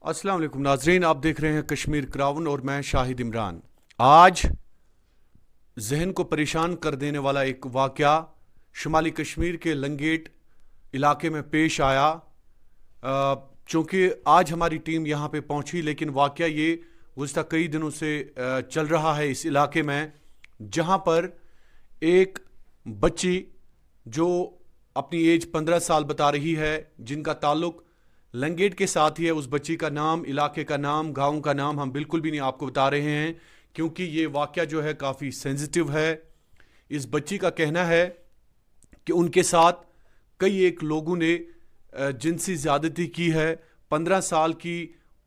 अस्सलाम वालेकुम नाजरीन, आप देख रहे हैं कश्मीर क्राउन और मैं शाहिद इमरान। आज जहन को परेशान कर देने वाला एक वाक़या शुमाली कश्मीर के लंगेट इलाके में पेश आया। चूँकि आज हमारी टीम यहाँ पे पहुँची, लेकिन वाक़या ये गुज़िश्ता कई दिनों से चल रहा है इस इलाके में, जहाँ पर एक बच्ची जो अपनी एज 15 साल बता रही है, जिनका ताल्लुक़ लंगेट के साथ ही है। उस बच्ची का नाम, इलाके का नाम, गांव का नाम हम बिल्कुल भी नहीं आपको बता रहे हैं, क्योंकि ये वाक़या जो है काफ़ी सेंसिटिव है। इस बच्ची का कहना है कि उनके साथ कई एक लोगों ने जिनसी ज़्यादती की है। 15 साल की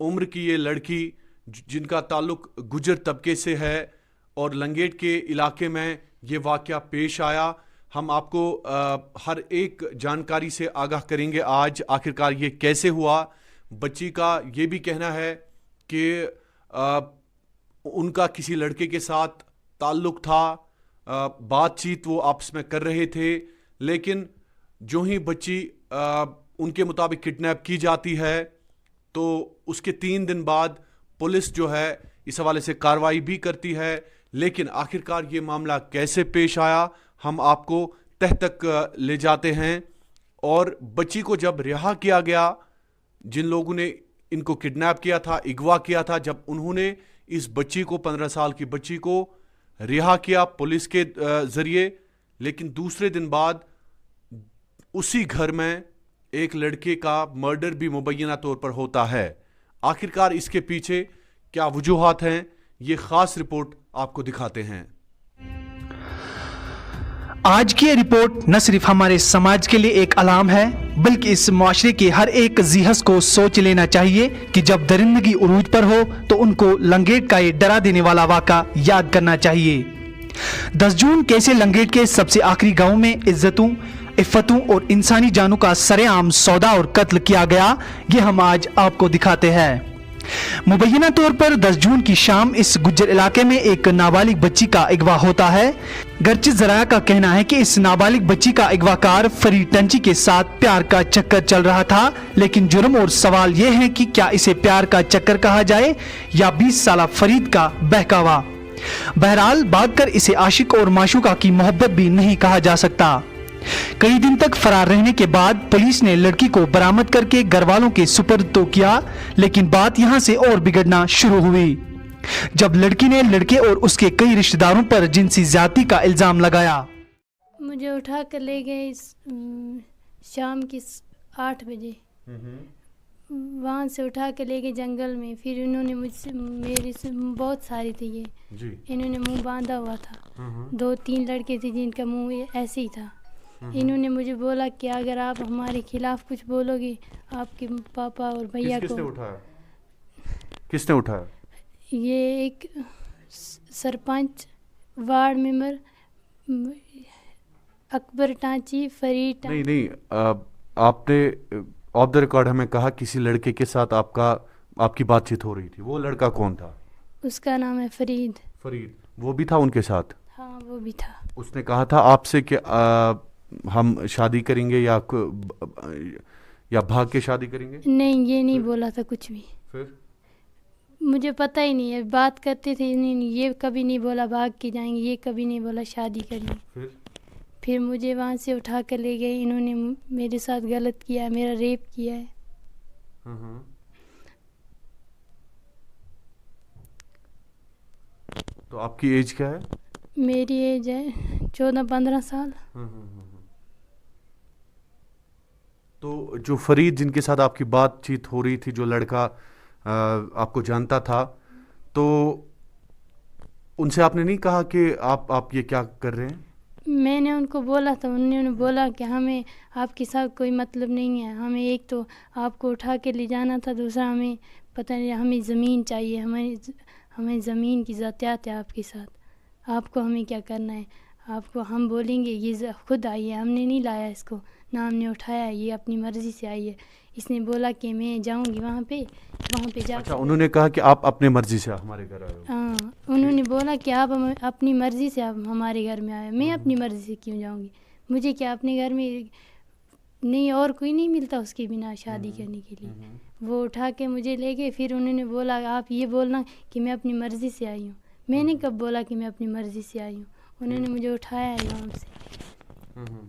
उम्र की ये लड़की, जिनका ताल्लुक़ गुजर तबके से है, और लंगेट के इलाके में ये वाक़या पेश आया। हम आपको हर एक जानकारी से आगाह करेंगे आज आखिरकार ये कैसे हुआ। बच्ची का ये भी कहना है कि उनका किसी लड़के के साथ ताल्लुक़ था, बातचीत वो आपस में कर रहे थे, लेकिन जो ही बच्ची उनके मुताबिक किडनैप की जाती है तो उसके 3 दिन बाद पुलिस जो है इस हवाले से कार्रवाई भी करती है। लेकिन आखिरकार ये मामला कैसे पेश आया, हम आपको तह तक ले जाते हैं। और बच्ची को जब रिहा किया गया, जिन लोगों ने इनको किडनैप किया था, अगवा किया था, जब उन्होंने इस बच्ची को, 15 साल की बच्ची को रिहा किया पुलिस के ज़रिए, लेकिन दूसरे दिन बाद उसी घर में एक लड़के का मर्डर भी मुबैना तौर पर होता है। आखिरकार इसके पीछे क्या वजूहात हैं, ये ख़ास रिपोर्ट आपको दिखाते हैं। आज की ये रिपोर्ट न सिर्फ हमारे समाज के लिए एक अलार्म है, बल्कि इस मुआशरे के हर एक ज़िहस को सोच लेना चाहिए कि जब दरिंदगी उरूज पर हो तो उनको लंगेट का ये डरा देने वाला वाक़ा याद करना चाहिए। 10 जून कैसे लंगेट के सबसे आखिरी गांव में इज्जतों, इफ़्फ़तों और इंसानी जानों का सरेआम सौदा और कत्ल किया गया, ये हम आज आपको दिखाते हैं। मुबैना तौर पर 10 जून की शाम इस गुज्जर इलाके में एक नाबालिग बच्ची का अगवा होता है। गर्चित ज़राया का कहना है कि इस नाबालिग बच्ची का अगवाकार फरीद टंची के साथ प्यार का चक्कर चल रहा था, लेकिन जुर्म और सवाल यह है कि क्या इसे प्यार का चक्कर कहा जाए या 20 साला फरीद का बहकावा। बहरहाल बात कर इसे आशिक और माशूका की मोहब्बत भी नहीं कहा जा सकता। कई दिन तक फरार रहने के बाद पुलिस ने लड़की को बरामद करके घर वालों के सुपर्द तो किया, लेकिन बात यहां से और बिगड़ना शुरू हुई जब लड़की ने लड़के और उसके कई रिश्तेदारों पर जिनसी ज्यादती का इल्जाम लगाया। मुझे उठा कर ले गए शाम की 8 बजे, वहाँ से उठा कर ले गए जंगल में। फिर इन्होंने मुझसे, मेरे से बहुत सारे थे ये जी। इन्होंने मुंह बांधा हुआ था। 2-3 लड़के थे जिनका मुंह ऐसे ही था। इन्होंने मुझे बोला कि अगर आप हमारे खिलाफ कुछ बोलोगे, आपके पापा और भैया को। किसने उठाया? ये एक सरपंच, वार्ड मेंबर अकबर टांची, फरीद टांची। नहीं, आपने ऑफ द रिकॉर्ड हमें कहा किसी लड़के के साथ आपकी बातचीत हो रही थी। वो लड़का कौन था? उसका नाम है फरीद। वो भी था उनके साथ? हाँ, वो भी था। उसने कहा था आपसे कि हम शादी करेंगे या भाग के शादी करेंगे? नहीं, ये नहीं बोला था कुछ भी। फिर मुझे पता ही नहीं है, बात करते थे। नहीं, ये कभी नहीं बोला भाग के जाएंगे, ये कभी नहीं बोला शादी करेंगे। फिर मुझे वहाँ से उठा कर ले गए। इन्होंने मेरे साथ गलत किया है, मेरा रेप किया है। तो आपकी एज क्या है? मेरी एज है 14-15 साल। तो जो फरीद, जिनके साथ आपकी बातचीत हो रही थी, जो लड़का आपको जानता था, तो उनसे आपने नहीं कहा कि आप ये क्या कर रहे हैं? मैंने उनको बोला था, उन्होंने बोला कि हमें आपके साथ कोई मतलब नहीं है, हमें एक तो आपको उठा के ले जाना था, दूसरा हमें पता नहीं, हमें ज़मीन चाहिए, हमें ज़मीन की ज़ातियात है आपके साथ, आपको हमें क्या करना है, आपको हम बोलेंगे ये खुद आई है, हमने नहीं लाया इसको, ना हमने उठाया, ये अपनी मर्ज़ी से आई है। इसने बोला कि मैं जाऊंगी वहाँ पे जा। अच्छा, उन्होंने कहा कि आप अपने मर्जी से हमारे घर आए हो? हाँ, उन्होंने बोला कि आप अपनी मर्ज़ी से आप हमारे घर में आए। मैं अपनी मर्ज़ी से क्यों जाऊंगी? मुझे क्या अपने घर में نہیں اور کوئی نہیں ملتا اس کے بنا شادی کرنے کے لیے. وہ اٹھا کے مجھے لے گئے. پھر انہوں نے بولا آپ یہ بولنا کہ میں اپنی مرضی سے آئی ہوں. میں نے کب بولا کہ میں اپنی مرضی سے آئی ہوں. انہوں نے مجھے اٹھایا ہے گاؤں سے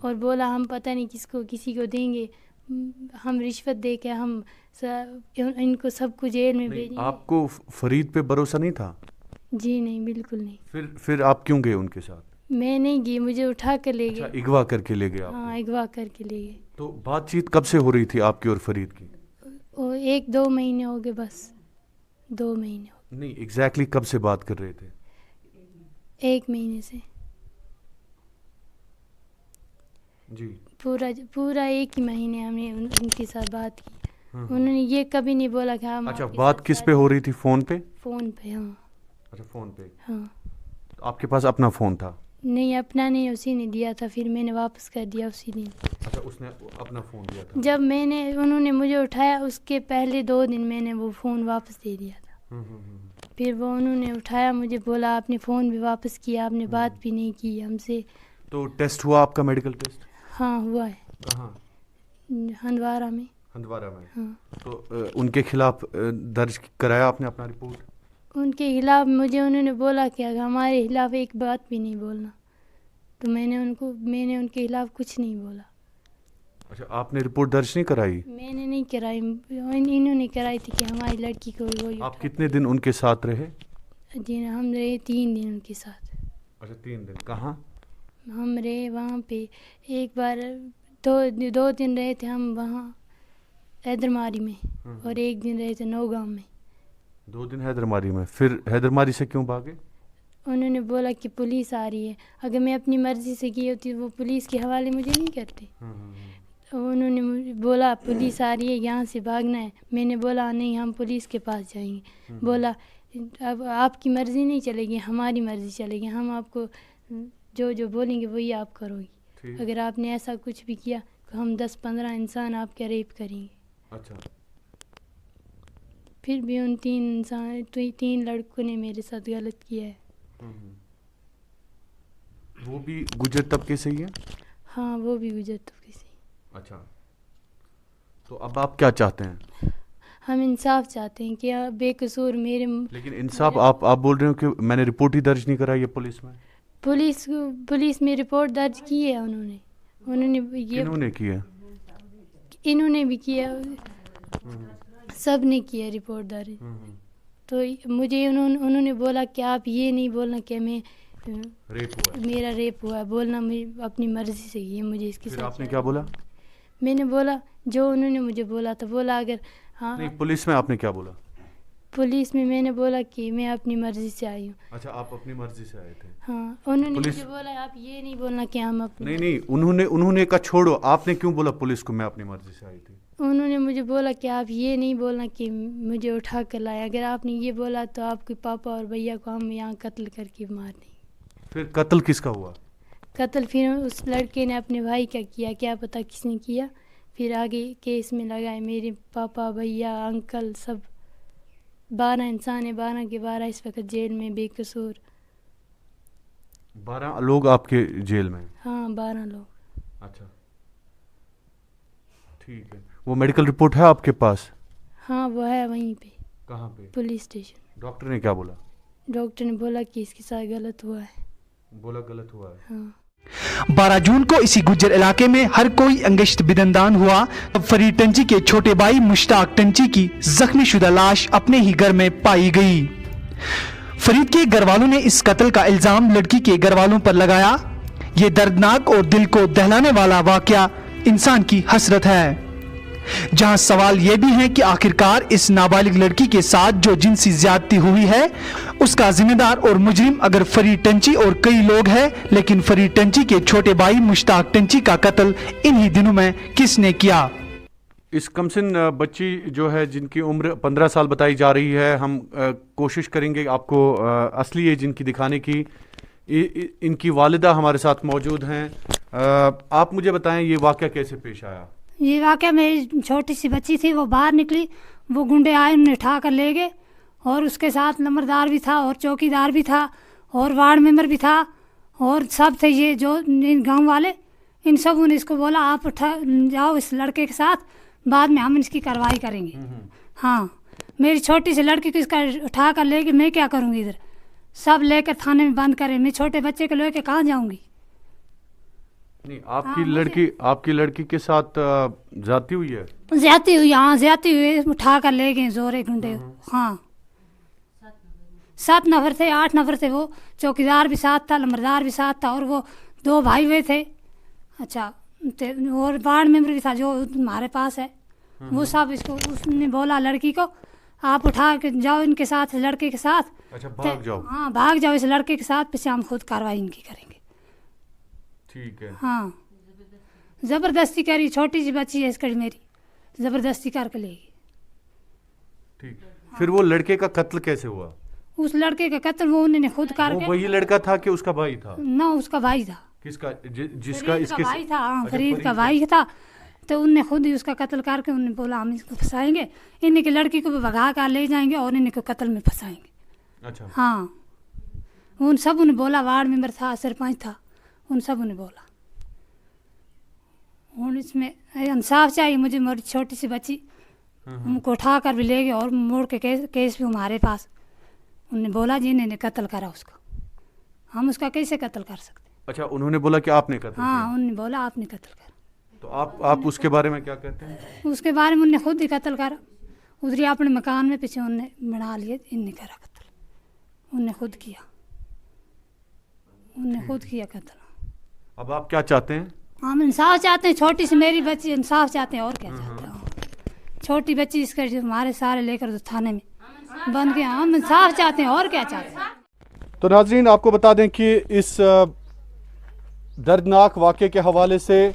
اور بولا ہم پتہ نہیں کسی کو دیں گے, ہم رشوت دے کے ہم ان کو سب کو جیل میں بھیجیں گے. آپ کو فرید پہ بھروسہ نہیں تھا؟ جی نہیں, بالکل نہیں. پھر آپ کیوں گئے ان کے ساتھ؟ میں نہیں گئی, مجھے اٹھا کر لے گئے. اغوا کر کے لے گئے آپ؟ ہاں اغوا کر کے لے گئے. تو بات چیت کب سے ہو رہی تھی آپ کی اور فرید کی؟ 1-2 مہینے ہو گئے, بس 2 مہینے ہو گئے. نہیں ایگزیکٹلی کب سے بات کر رہے تھے؟ 1 مہینے سے. جی پورا 1 ہی مہینے ہم نے ان کے ساتھ بات کی. انہوں نے یہ کبھی نہیں بولا کہ ہم. اچھا بات کس پہ ہو رہی تھی؟ فون پہ؟ فون پہ. ہاں. اچھا فون پہ. ہاں. آپ کے پاس اپنا فون تھا؟ نہیں اپنا نہیں, اسی نے دیا تھا, پھر میں نے واپس کر دیا اسی دن. اچھا اس نے اپنا فون دیا تھا؟ جب انہوں نے مجھے اٹھایا اس کے پہلے 2 دن میں نے وہ فون واپس دے دیا تھا. پھر وہ انہوں نے اٹھایا مجھے, بولا آپ نے فون بھی واپس کیا, آپ نے بات بھی نہیں کی ہم سے. تو ٹیسٹ ہوا آپ کا, میڈیکل ٹیسٹ؟ ہاں ہوا ہے. کہاں؟ ہندوارہ میں. ہندوارہ میں. ہاں. تو ان کے خلاف درج کرایا آپ نے اپنا رپورٹ؟ ان کے خلاف مجھے انہوں نے بولا کہ ہمارے خلاف ایک بات بھی نہیں بولنا, تو میں نے ان کے خلاف کچھ نہیں بولا. اچھا آپ نے رپورٹ درج نہیں کرائی؟ میں نے نہیں کرائی, انہوں نے کرائی تھی کہ ہماری لڑکی کو وہی. آپ کتنے دن ان کے ساتھ رہے؟ جی ہم رہے 3 دن ان کے ساتھ. اچھا 3 دن. کہاں؟ ہم رہے وہاں پہ ایک بار 2 دن رہے تھے ہم وہاں حیدرماری میں, اور 1 دن رہے تھے نوگاؤں میں. 2 دن حیدرماری میں. پھر حیدرماری سے کیوں بھاگے؟ انہوں نے بولا کہ پولیس آ رہی ہے, اگر میں اپنی مرضی سے کی ہوتی وہ پولیس کے حوالے مجھے نہیں کرتے. انہوں نے مجھے بولا پولیس آ رہی ہے یہاں سے بھاگنا ہے. میں نے بولا نہیں ہم پولیس کے پاس جائیں گے. بولا اب آپ کی مرضی نہیں چلے گی, ہماری مرضی چلے گی, ہم آپ کو جو بولیں گے وہی آپ کرو گی. اگر آپ نے ایسا کچھ بھی کیا تو ہم 10-15 انسان آپ کے ریپ کریں گے. اچھا. پھر بھی ان 3 لڑکوں نے میرے ساتھ غلط کیا ہے. وہ بھی گجر طبقے سے ہی ہے؟ ہاں وہ بھی گجر طبقے سے. اچھا تو اب آپ کیا چاہتے ہیں؟ ہم انصاف چاہتے ہیں کہ بے قصور میرے. لیکن انصاف آپ بول رہے ہو کہ میں نے رپورٹ ہی درج نہیں کرائی ہے پولیس میں؟ پولیس میں رپورٹ درج کی ہے انہوں نے کی ہے؟ انہوں نے بھی کیا, سب نے کیا رپورٹ درج. تو مجھے انہوں نے بولا کہ آپ یہ نہیں بولنا کہ میرا ریپ ہوا ہے, بولنا اپنی مرضی سے ہی ہے. مجھے اس کے ساتھ. آپ نے کیا بولا؟ میں نے بولا جو انہوں نے مجھے بولا تھا. بولا اگر ہاں. نہیں پولیس میں آپ نے کیا بولا؟ پولیس میں نے بولا کہ میں اپنی مرضی سے آئی ہوں. اچھا آپ اپنی مرضی سے آئے تھے؟ ہاں. انہوں نے مجھے بولا آپ یہ نہیں بولنا کہ ہم اپنی. نہیں انہوں نے کہا چھوڑو, آپ نے کیوں بولا پولیس کو میں اپنی مرضی سے آئی تھی؟ انہوں نے مجھے بولا کہ آپ یہ نہیں بولنا کہ مجھے اٹھا کر لائے, اگر آپ نے یہ بولا تو آپ کے پاپا اور بھیا کو ہم یہاں قتل کر کے مار دیں. پھر قتل کس کا ہوا؟ قتل پھر اس لڑکے نے اپنے بھائی کا کیا, کیا پتہ کس نے کیا. پھر آگے کیس میں لگائے میرے پاپا بھیا انکل سب. 12 انسان ہیں, 12 کے 12 اس وقت جیل میں بے قصور. 12 لوگ آپ کے جیل میں؟ ہاں 12 لوگ. اچھا ٹھیک ہے. وہ میڈیکل رپورٹ ہے آپ کے پاس؟ ہاں وہ ہے وہیں پہ. کہاں پہ؟ Police station. ڈاکٹر نے کیا بولا؟ ڈاکٹر نے بولا کہ اس کے ساتھ غلط ہوا ہے. بولا غلط ہوا ہے؟ ہاں. 12 جون کو اسی گجر علاقے میں ہر کوئی انگشت بدندان ہوا. اب فرید ٹنچی کے چھوٹے بھائی مشتاق ٹنچی کی زخمی شدہ لاش اپنے ہی گھر میں پائی گئی. فرید کے گھر والوں نے اس قتل کا الزام لڑکی کے گھر والوں پر لگایا. یہ دردناک اور دل کو دہلانے والا واقعہ انسان کی حسرت ہے, جہاں سوال یہ بھی ہے کہ آخرکار اس نابالغ لڑکی کے ساتھ جو جنسی زیادتی ہوئی ہے اس کا ذمہ دار اور مجرم اگر فرید ٹنچی اور کئی لوگ ہیں, لیکن فرید ٹنچی کے چھوٹے بھائی مشتاق ٹنچی کا قتل انہی دنوں میں کس نے کیا؟ اس کمسن بچی جو ہے جن کی عمر 15 سال بتائی جا رہی ہے, ہم کوشش کریں گے آپ کو اصلی ایج ان کی دکھانے کی. ان کی والدہ ہمارے ساتھ موجود ہیں. آپ مجھے بتائیں یہ واقعہ کیسے پیش آیا؟ یہ واقعہ میری چھوٹی سی بچی تھی, وہ باہر نکلی, وہ گنڈے آئے انہیں اٹھا کر لے گئے, اور اس کے ساتھ نمبردار بھی تھا اور چوکی دار بھی تھا اور وارڈ ممبر بھی تھا اور سب تھے یہ جو گاؤں والے. इन सबों ने इसको बोला आप जाओ इस लड़के के साथ, बाद में हम इसकी कार्रवाई करेंगे। हाँ, मेरी छोटी सी लड़की को इसका उठा कर लेके मैं क्या करूँगी, इधर सब लेकर थाने में बंद करें, मैं छोटे बच्चे को लेकर कहाँ जाऊँगी। नहीं, आपकी लड़की के साथ जाती हुई है? ज्यादती हुई, हाँ ज्यादती हुई, उठा कर ले गए जोरे गुंडे। हाँ 7 नफर थे, 8 नफर थे, वो चौकीदार भी साथ था, लंबरदार भी साथ था, और वो 2 भाई हुए थे। अच्छा, और वार्ड मेंबर भी था जो हमारे पास है, वो सब इसको उसने बोला लड़की को आप उठा के जाओ इनके साथ, लड़के के साथ। अच्छा, भाग जाओ। हाँ, भाग जाओ इस लड़के के साथ, पीछे हम खुद कार्रवाई इनकी करेंगे। ठीक है। हाँ, जबरदस्ती करी, छोटी सी बच्ची है इसकी, मेरी जबरदस्ती करके लेगी। ठीक, फिर वो लड़के का कत्ल कैसे हुआ? उस लड़के का कत्ल वो उन्होंने खुद वो करके, वही लड़का था कि उसका भाई था? ना उसका भाई था। किसका? जिसका फरीद इसके का भाई था। हाँ, अच्छा, फरीद का भाई था, तो उनने खुद ही उसका कत्ल करके उन्होंने बोला हम इसको फंसाएंगे, इन्हीं की लड़की को भी भगा कर ले जाएंगे और इन्हीं को कत्ल में फंसाएंगे। अच्छा। हाँ, उन सब ने बोला, वार्ड मेंबर था, सरपंच था, उन सब ने बोला। और इसमें इंसाफ चाहिए मुझे, मेरी छोटी सी बच्ची उनको उठा कर भी ले गए और मोड़ के केस भी हमारे पास। उन्होंने बोला जी इन्होंने कत्ल करा उसको, हम उसका कैसे कत्ल कर सकते। अच्छा, उन्होंने बोला कि आपने कत्ल हाँ, किया? उन्होंने बोला आपने कत्ल करा। तो आप उसके बारे में क्या कहते हैं? उसके बारे में उन्होंने खुद ही कत्ल करा, उधर ही अपने मकान में पीछे उनने बना लिए, इनने करा कत्ल, उनने खुद किया, उनने खुद किया कत्ल। अब आप क्या चाहते हैं? हम इंसाफ चाहते हैं, छोटी सी मेरी बच्ची, इंसाफ चाहते हैं और क्या चाहते हैं। छोटी बच्ची इसके जो हमारे सारे लेकर थाने में बंद गया, हम इंसाफ चाहते हैं और क्या चाहते हैं। तो नाजरीन, आपको बता दें कि इस दर्दनाक वाक़े के हवाले से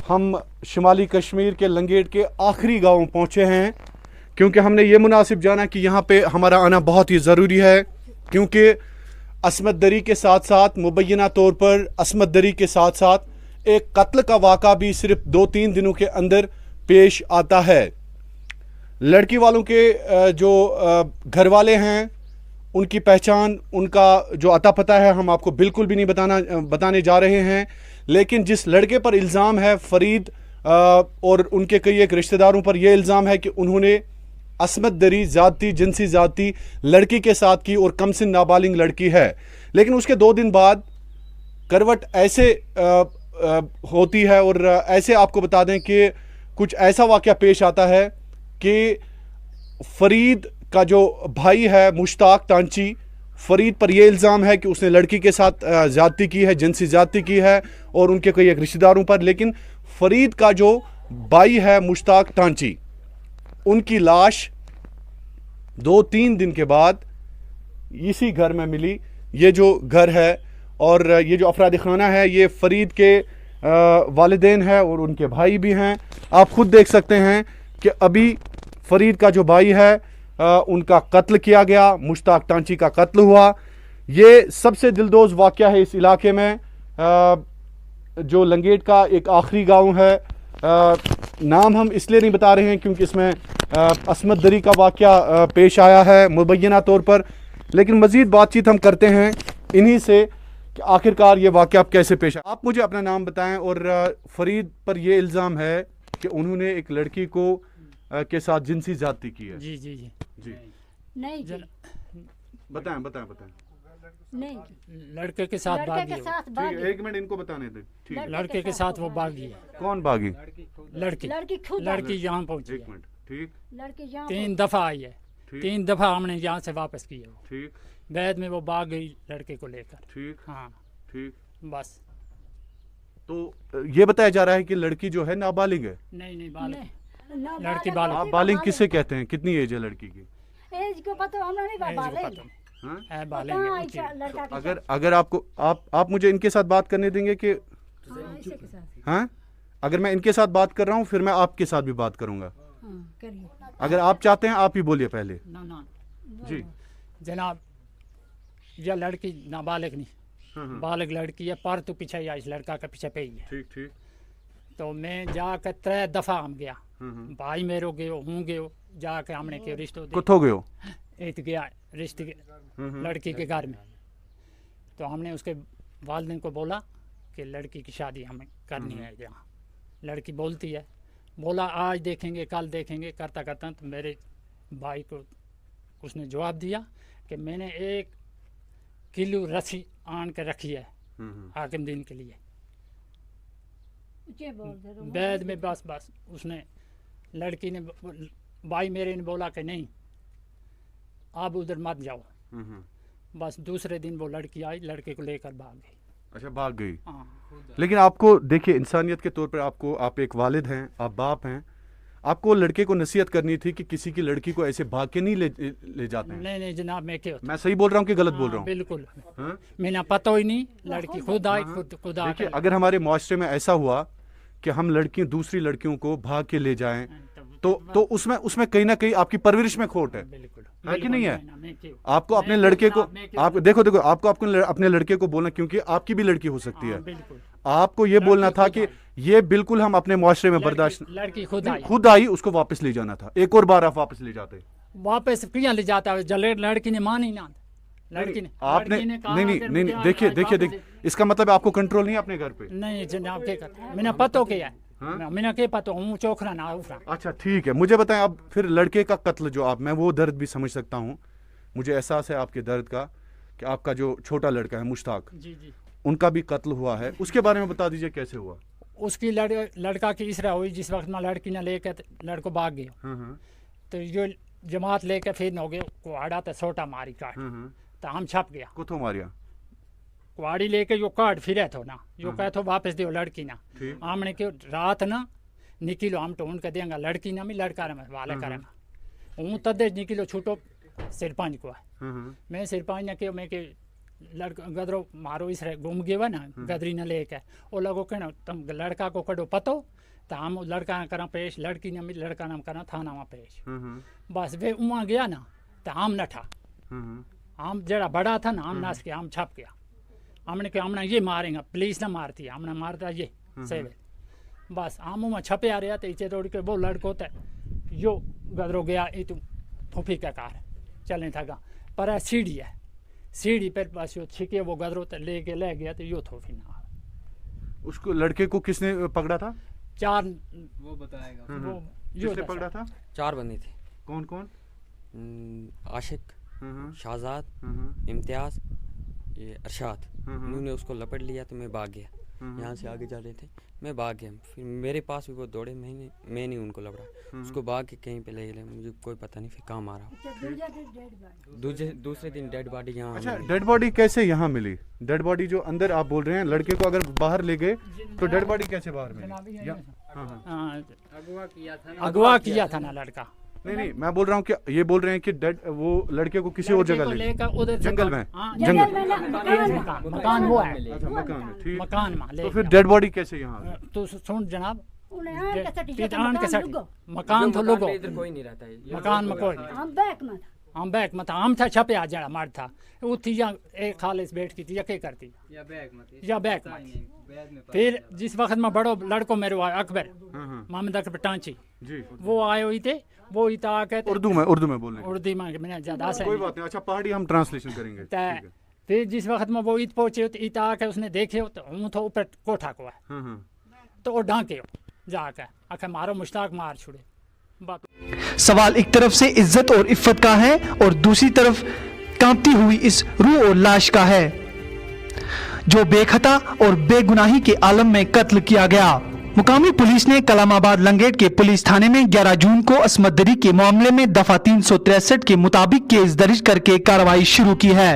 हम शुमाली कश्मीर के लंगेट के आखिरी गांव पहुंचे हैं, क्योंकि हमने ये मुनासिब जाना कि यहाँ पे हमारा आना बहुत ही ज़रूरी है, क्योंकि असमत दरी के साथ साथ, मुबैना तौर पर असमत दरी के साथ साथ एक कत्ल का वाक़ा भी सिर्फ 2-3 दिनों के अंदर पेश आता है। लड़की वालों के जो घर वाले हैं, उनकी पहचान, उनका जो अता पता है हम आपको बिल्कुल भी नहीं बताने जा रहे हैं, लेकिन जिस लड़के पर इल्ज़ाम है फरीद और उनके कई एक रिश्तेदारों पर यह इल्ज़ाम है कि उन्होंने असमत दरी ज़्यादती, जिनसी ज़्यादती लड़की के साथ की, और कमसिन नाबालिग लड़की है। लेकिन उसके 2 दिन बाद करवट ऐसे होती है, और ऐसे आपको बता दें कि कुछ ऐसा वाक़या पेश आता है कि फरीद का जो भाई है मुश्ताक टांची, फरीद पर यह इल्ज़ाम है कि उसने लड़की के साथ ज़्यादती की है, जिनसी ज़्यादती की है, और उनके कई एक रिश्तेदारों पर। लेकिन फरीद का जो भाई है मुश्ताक टांची, उनकी लाश 2-3 दिन के बाद इसी घर में मिली। ये जो घर है और ये जो अफराद खाना है, ये फरीद के वालिदैन है और उनके भाई भी हैं। आप खुद देख सकते हैं कि अभी फरीद का जो भाई है उनका कत्ल किया गया, मुश्ताक टांची का कत्ल हुआ। ये सबसे दिलदोज़ वाक़या है इस इलाके में। जो लंगेट का एक आखिरी गांव है, नाम हम इसलिए नहीं बता रहे हैं क्योंकि इसमें असमत दरी का वाक़या पेश आया है मुबैना तौर पर, लेकिन मज़ीद बातचीत हम करते हैं इन्हीं से कि आखिरकार ये वाक़या अब कैसे पेश आया। आप मुझे अपना नाम बताएं। और फरीद पर यह इल्ज़ाम है कि उन्होंने एक लड़की को के साथ जिनसी ज़्यादती की है। जी जी जी जी, नहीं बताएं। नहीं, लड़के के साथ भागी है वो। ठीक है, 1 मिनट इनको बताने दें। ठीक है, लड़के के साथ वो भागी है। कौन भागी? लड़की यहाँ पहुंची 1 है। मिनट। ठीक 3 दफा आई है, 3 दफा हमने यहाँ से वापस की है वो। ठीक बाद में वो भाग गई लड़के को लेकर। ठीक हाँ ठीक। बस। तो ये बताया जा रहा है कि लड़की जो है नाबालिग है। नहीं बालिग, लड़की बालिग। आप बालिग किसे कहते हैं? कितनी एज है लड़की की? एज को पता हमने नहीं एज को बालिग पता हाँ? है, बालिग है ऊंची। लड़का तो अगर आपको आप मुझे इनके साथ बात करने देंगे कि हाँ, अगर मैं इनके साथ बात कर रहा हूँ फिर मैं आपके साथ भी बात करूंगा। अगर आप चाहते हैं आप ही बोलिए पहले। ना जी जनाब, यह लड़की नाबालिग नहीं, बालिग लड़की है, पर तो पीछे या इस लड़का के पीछे पे ही है। ठीक। तो मैं जाकर 3 दफा हम गया, भाई मेरो गयो हूँ गयो, जाके हमने के रिश्तों कुत्थों गयो? एक गया रिश्ते के लड़की के घर में। तो हमने उसके वालिदैन को बोला कि लड़की की शादी हमें करनी है यहाँ। लड़की बोलती है, बोला आज देखेंगे कल देखेंगे, करता करता तो मेरे भाई को उसने जवाब दिया कि मैंने 1 किलो रस्सी आन के रखी है हाकिम दिन के लिए। बैद में बस उसने लड़की ने भाई मेरे ने बोला कि नहीं आप उधर मत जाओ। बस दूसरे दिन वो लड़की आई, लड़के को लेकर भाग गई। अच्छा, भाग गई। हाँ। लेकिन आपको देखिए, इंसानियत के तौर पर आप एक वालिद हैं, आप बाप हैं, आपको लड़के को नसीहत करनी थी कि किसी की लड़की को ऐसे भाग के नहीं ले जाते हैं। नहीं जनाब, मैं सही बोल रहा हूँ कि गलत बोल रहा हूँ? बिल्कुल, मैंने पता ही नहीं, लड़की खुद आई, खुद आ। देखिए, अगर हमारे मुआशरे में ऐसा हुआ कि हम दूसरी लड़कियों को भाग के ले जाएं तो उसमें कहीं ना कहीं आपकी परवरिश में खोट है। है कि नहीं है? आपको अपने लड़के को आप देखो आपको अपने लड़के को बोलना, क्योंकि आपकी भी लड़की हो सकती है, आपको ये बोलना था कि ये बिल्कुल हम अपने मुआशरे में बर्दाश्त। लड़की खुद आई, उसको वापस ले जाना था। एक और बार आप वापस ले जाते। वापस क्यों ले जाता है? लड़की ने मानी ना, लड़की ने आपने नहीं देखिए इसका मतलब आपको कंट्रोल नहीं है अपने घर पे? नहीं जनाब, मैंने पता किया है, मैंने क्या पता हूँ चोखरा ना उफरा। अच्छा ठीक है, मुझे बताएं अब फिर लड़के का कत्ल जो मैं वो दर्द भी समझ सकता हूँ, मुझे एहसास है आपके दर्द का कि आपका जो छोटा लड़का है मुश्ताक, जी उनका भी कत्ल हुआ है, उसके बारे में बता दीजिए कैसे हुआ। उसकी लड़का की इसरा हुई जिस वक्त में लड़की ने लेकर लड़को भाग गया, तो जो जमात लेकर फिर नौगे को आड़ा तो सोटा मारी काट, तो हम छप गया। कुतो मारिया? कुआड़ी लेके जो काट फिरे थो ना, जो कहे थो वापस दियो लड़की ना, हमने क्यों रात ना निकलो हम तो उनका देंगे लड़की ना भी लड़का वाले करेंगे। हूँ तदे निकलो छूटो सिरपंच को है, मैं सिरपंच ने क्यों मैं के लड़का गदरो मारो इस गुम गया ना गदरी न लेके, वो लगो कहना तुम लड़का को कड़ो पतो, तो हम लड़का करा पेश, लड़की ने भी लड़का नाम करा थाना में पेश। बस वे वहाँ गया ना तो हम नठा, हम जरा बड़ा था ना, हम नस के हम छप गया। हमने कहा हमने ये मारेंगे, पुलिस ने मारती है, हमने मारता ये सेवे। बस हम वहाँ छपे आ रहा, तो इचे तोड़ के वो लड़को तो यो गदरो गया, ये तुम फूफी का कार चलने था पर सीढ़ी है, सीढ़ी पर बस यो छिके वो गदरो तो लेके ले गया, तो यो थोफी ना। उसको लड़के को किसने पकड़ा था? 4 वो बताएगा। वो किसने पकड़ा था? 4 बंदे थे। कौन कौन? आशिक, शाहजाद, इम्तियाज, ये अरशाद। उन्होंने उसको लपट लिया तो मैं भाग गया, यहाँ से आगे जा रहे थे, मैं भाग गया। फिर मेरे पास भी वो दौड़े, मैं नहीं उनको लपड़ा, उसको भाग के कहीं पे ले गए, मुझे कोई पता नहीं फिर कहाँ मारा। दूसरे दिन डेड बॉडी यहाँ। अच्छा, डेड बॉडी कैसे यहाँ मिली? डेड बॉडी जो अंदर आप बोल रहे हैं, लड़के को अगर बाहर ले गए तो डेड बॉडी कैसे बाहर मिली? अगवा किया था ना लड़का। नहीं मैं बोल रहा हूँ कि ये बोल रहे हैं कि डेड वो लड़के को किसी और जगह ले जंगल में, मकान वो है, मकान में, ठीक। मकान में तो फिर डेड बॉडी कैसे यहाँ? तो सुन जनाब, मकान मकान तो लोगो इधर कोई नहीं रहता है, मकान में कोई हम बैक मत हम था छपे आ जड़ा मार था वो थी या एक खालिस बैठ की थी या के करती या बैक मत। फिर जिस वक्त में बड़ो लड़को मेरे अकबर मोहम्मद अकबर टांची जी, वो आए हुई थे, वो इता आके उर्दू में बोलने, उर्दू में मैंने ज्यादा से कोई बात नहीं। अच्छा, पहाड़ी हम ट्रांसलेशन करेंगे। फिर जिस वक्त में वो इत पहुंचे तो इता आके उसने देखे तो हूँ तो ऊपर कोठा को है, तो वो डांके जाके आखे मारो मुश्ताक मार छुड़े। सवाल एक तरफ से इज्जत और इफ्फत का है और दूसरी तरफ कांपती हुई इस रूह और लाश का है, जो बेखता और बेगुनाही के आलम में कत्ल किया गया। मुकामी पुलिस ने कलामाबाद लंगेट के पुलिस थाने में 11 जून को असमत दरी के मामले में दफा 363 के मुताबिक केस दर्ज करके कार्रवाई शुरू की है,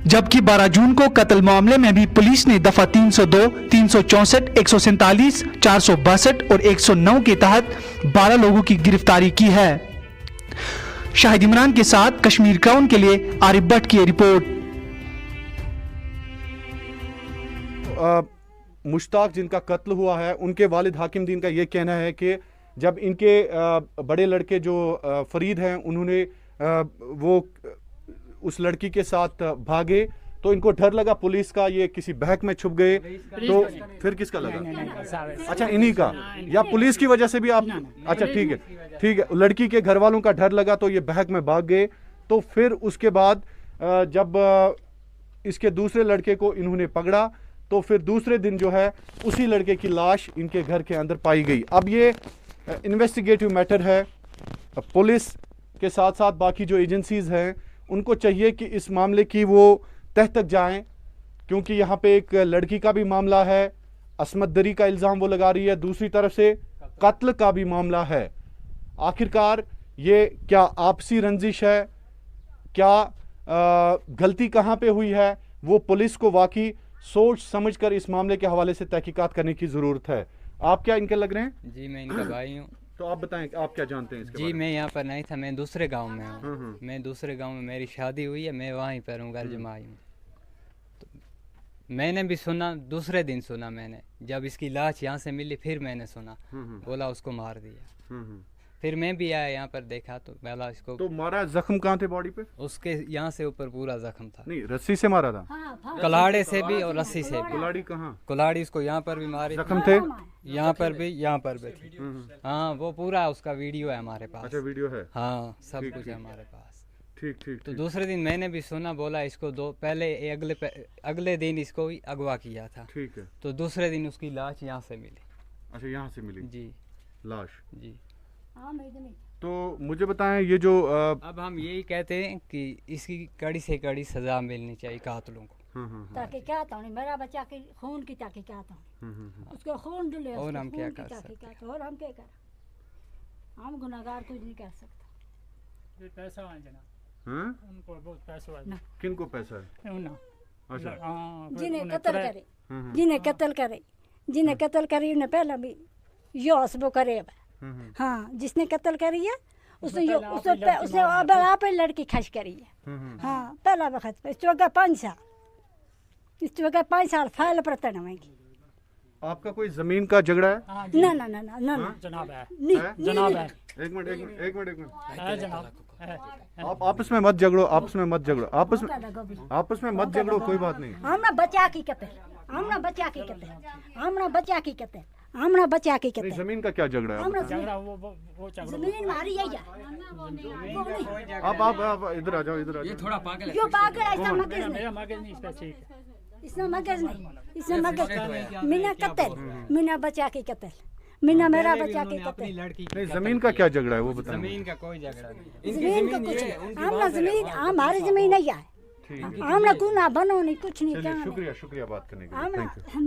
जबकि 12 जून को कत्ल मामले में भी पुलिस ने दफा 302, 364, 147, 462 और 109 के तहत 12 लोगों की गिरफ्तारी की है। शाहिद इमरान के साथ कश्मीर क्राउन के लिए आरिफ भट्ट की रिपोर्ट। मुश्ताक जिनका कत्ल हुआ है, उनके वालिद हाकिम दीन का ये कहना है कि जब इनके बड़े लड़के जो फरीद हैं, उन्होंने वो उस लड़की के साथ भागे तो इनको डर लगा पुलिस का, ये किसी बहक में छुप गए। तो फिर किसका लगा? अच्छा, इन्हीं का, या पुलिस की वजह से भी आप? अच्छा ठीक है, लड़की के घर वालों का डर लगा तो ये बहक में भाग गए। तो फिर उसके बाद जब इसके दूसरे लड़के को इन्होंने पकड़ा तो फिर दूसरे दिन जो है उसी लड़के की लाश इनके घर के अंदर पाई गई। अब ये इन्वेस्टिगेटिव मैटर है, पुलिस के साथ साथ बाकी जो एजेंसीज हैं उनको चाहिए कि इस मामले की वो तह तक जाएं, क्योंकि यहाँ पे एक लड़की का भी मामला है, असमत दरी का इल्ज़ाम वो लगा रही है, दूसरी तरफ से कत्ल का भी मामला है। आखिरकार ये क्या आपसी रंजिश है, क्या गलती कहाँ पे हुई है, वो पुलिस को वाकई सोच समझकर इस मामले के हवाले से तहकीकात करने की ज़रूरत है। आप क्या इनके लग रहे हैं? जी मैं इनका भाई हूँ। तो आप बताएं आप क्या जानते हैं इसके जी बारे में? मैं यहाँ पर नहीं था, मैं दूसरे गांव में हूँ। मैं दूसरे गांव में मेरी शादी हुई है, मैं वहीं पर हूँ, घर जमाई हूँ। तो मैंने भी सुना, दूसरे दिन सुना मैंने, जब इसकी लाश यहाँ से मिली फिर मैंने सुना, बोला उसको मार दिया। फिर मैं भी आया यहाँ पर, देखा तो बोला इसको। तो मारा, जख्म कहाँ थे बॉडी पे? उसके यहाँ से ऊपर पूरा जख्म था। नहीं, रस्सी से मारा था? कुल्हाड़े से भी और रस्सी से भी। कुल्हाड़ी कहाँ? कुल्हाड़ी इसको यहाँ पर भी मारी, जख्म थे यहाँ पर भी, यहाँ पर भी थी। हाँ वो पूरा उसका वीडियो है हमारे पास। अच्छा वीडियो है? हाँ सब कुछ है हमारे पास। ठीक ठीक तो दूसरे दिन मैंने भी सुना, बोला इसको अगले दिन इसको ही अगवा किया था। ठीक है। तो दूसरे दिन उसकी लाश यहाँ से मिली। अच्छा यहाँ से मिली जी लाश? जी। तो मुझे बताएं ये जो अब हम यही कहते हैं कि इसकी कड़ी से कड़ी सजा मिलनी चाहिए कातलों को। ताकि क्या था मेरा बच्चा के खून की ताकि क्या था उसको खून डुले, और उसके हम खून क्या की कर ताकि सकते क्या था, और हम क्या कर, हम गुनाहगार कुछ नहीं कर सकते। ये पैसा है जना, हाँ? उनको बहुत पैसा है किनको पैसा है? उन्हें अच्छा हाँ, जिन्हें उन्हें कत्ल तरह- करे, जिन्हें कत्ल करे, जिन्हें कत्ल करी उन्हें पहला भी यो हसबो करे। हाँ जिसने कत्ल करी है उसने यो उसने अब आप ही लड़की खर्च करी है। हाँ पहला वक्त इस वक्त 5 साल, इस वक्त 5 साल फाइल पर तड़वाएंगी। आपका कोई जमीन का झगड़ा है? हाँ जी, ना ना ना ना ना जनाब है, है? जनाब है, एक मिनट है जनाब है। आप आपस में मत झगड़ो, आपस में मत झगड़ो, आपस में मत झगड़ो, कोई बात नहीं। हमरा बच्चा की कत्ल, हमरा बच्चा की कत्ल, हमरा बच्चा की कत्ल, हमरा बच्चा की नहीं, कत्ल। जमीन का क्या झगड़ा है? हमरा झगड़ा वो झगड़ा जमीन मारी है या आप इधर आ जाओ, इधर आ जाओ। थोड़ा पागल है। यो पागल ऐसा मगज नहीं, मेरा मगज नहीं इसका ठीक है। इसने मगज नहीं, इसने मगज मीना कत्ल, मीना बच्चा की कत्ल, मीना मेरा बच्चा की अपनी कत्ल। लड़की नहीं, जमीन का क्या झगड़ा है वो बताएं। जमीन का कोई झगड़ा नहीं। जमीन का कुछ हमरा जमीन हमारी जमीन नहीं है, हमरा गुना बनो नहीं कुछ नहीं चलिए करना। शुक्रिया बात करने के लिए, हमरा थैंक यू।